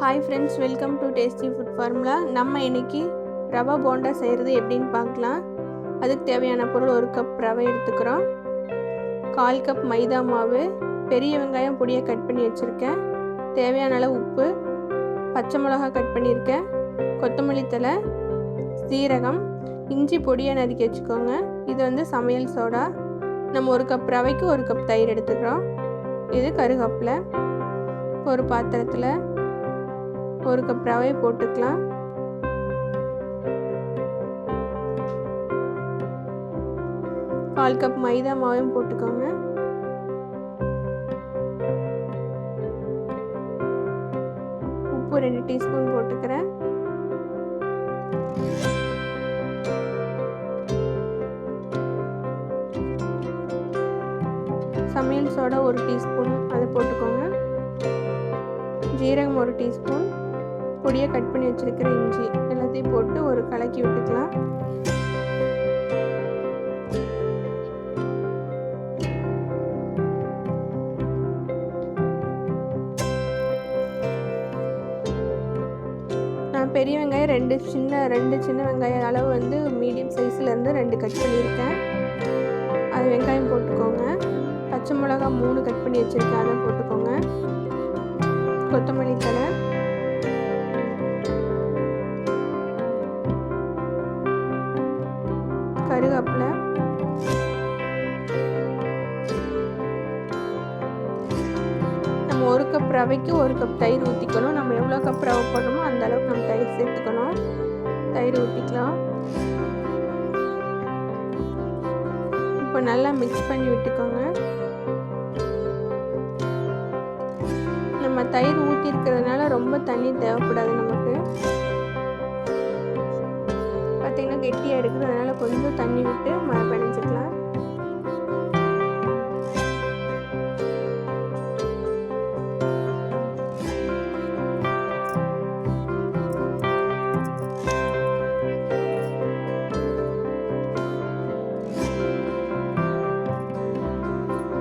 Hi friends, welcome to tasty food formula. நம்ம இன்றைக்கி ரவா போண்டா செய்கிறது எப்படின்னு பார்க்கலாம். அதுக்கு தேவையான பொருள் 1 கப் ரவை எடுத்துக்கிறோம், 1/4 கப் மைதா மாவு, பெரிய வெங்காயம் பொடியாக கட் பண்ணி வச்சுருக்கேன், தேவையான அளவு உப்பு, பச்சை மிளகாய் கட் பண்ணியிருக்கேன், கொத்தமல்லி தழை, சீரகம், இஞ்சி பொடியாக நறுக்கி வச்சுக்கோங்க. இது சமையல் சோடா. நம்ம 1 கப் ரவைக்கு 1 கப் தயிர் எடுத்துக்கிறோம். இது கருவேப்பிலை. ஒரு பாத்திரத்தில் 1 கப் ரவை போட்டுக்கலாம். கால் கப் மைதா மாவையும் போட்டுக்கோங்க. உப்பு 2 டீஸ்பூன் போட்டுக்கிறேன். சமையல் சோடா 1 டீஸ்பூன் அதை போட்டுக்கோங்க. ஜீரகம் 1 டீஸ்பூன், பொடியை கட் பண்ணி வச்சுருக்கிற இஞ்சி எல்லாத்தையும் போட்டு ஒரு கலக்கி விட்டுக்கலாம். நான் பெரிய வெங்காயம் 2 சின்ன வெங்காயம் அளவு மீடியம் சைஸ்லேருந்து 2 கட் பண்ணியிருக்கேன். அது வெங்காயம் போட்டுக்கோங்க. பச்சை மிளகாய் 3 கட் பண்ணி வச்சுருக்கேன், அதை போட்டுக்கோங்க. கொத்தமல்லி தழை, கருவேப்பிலை, நம்ம 1 கப் ரவைக்கு 1 கப் தயிர் ஊற்றிக்கணும். நம்ம எவ்வளோ கப் ரவை போடுறோமோ அந்த அளவுக்கு நம்ம தயிர் சேர்த்துக்கணும். தயிர் ஊற்றிக்கலாம். இப்போ நல்லா மிக்ஸ் பண்ணி விட்டுக்கோங்க. நம்ம தயிர் ஊற்றி இருக்கிறதுனால ரொம்ப தண்ணி தேவைப்படாது. நமக்கு பார்த்தீங்கன்னா கெட்டியாக இருக்குது, அதனால கொஞ்சம் தண்ணி விட்டு பிணைஞ்சிக்கலாம்.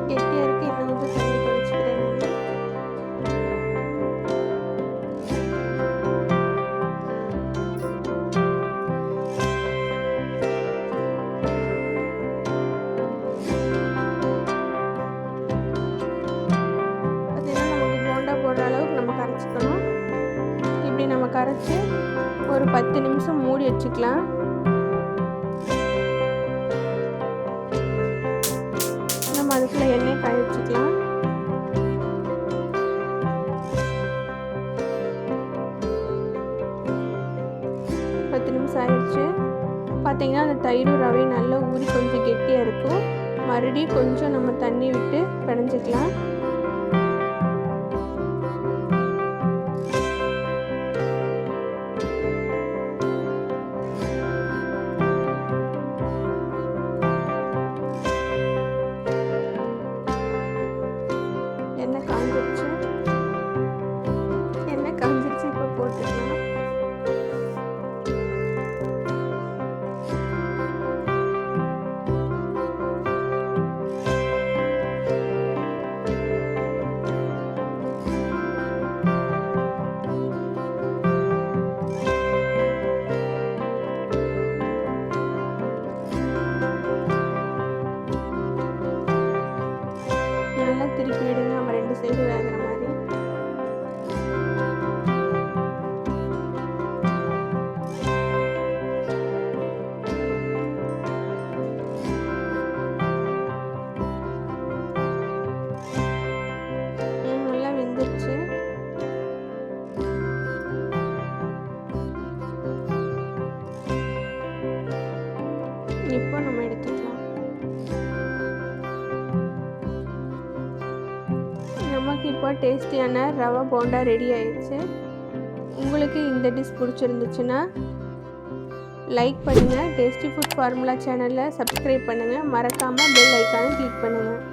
கெட்டியாக இருக்கு, இன்னும் கொஞ்சம் தண்ணி தொளிச்சுக்கிறேன். இப்படி நம்ம கரைச்சி ஒரு 10 நிமிஷம் மூடி வச்சுக்கலாம். நம்ம அதுக்குள்ள எண்ணெய் காய வச்சுக்கலாம். நிமிஷம் ஆயிடுச்சு. பார்த்தீங்கன்னா அந்த தயிரும் ரவையும் நல்லா ஊறி கொஞ்சம் கெட்டியாக இருக்கும். மறுபடியும் கொஞ்சம் நம்ம தண்ணி விட்டு பிணைஞ்சிக்கலாம். எண்ணெய் காஞ்சிருச்சு. இப்போ போட்டுக்கலாம். நல்லா திருப்பி விடுங்க, நம்ம 2 சைடு வேகிற மாதிரி. நல்லா வெந்துருச்சு. இப்போ நம்ம எடுத்துக்கலாம். நமக்கு இப்போ டேஸ்டியான ரவா போண்டா ரெடி ஆயிடுச்சு. உங்களுக்கு இந்த டிஷ் பிடிச்சிருந்துச்சுன்னா லைக் பண்ணுங்கள். டேஸ்டி ஃபுட் ஃபார்முலா சேனலை சப்ஸ்கிரைப் பண்ணுங்கள். மறக்காமல் பெல் ஐக்கானை கிளிக் பண்ணுங்கள்.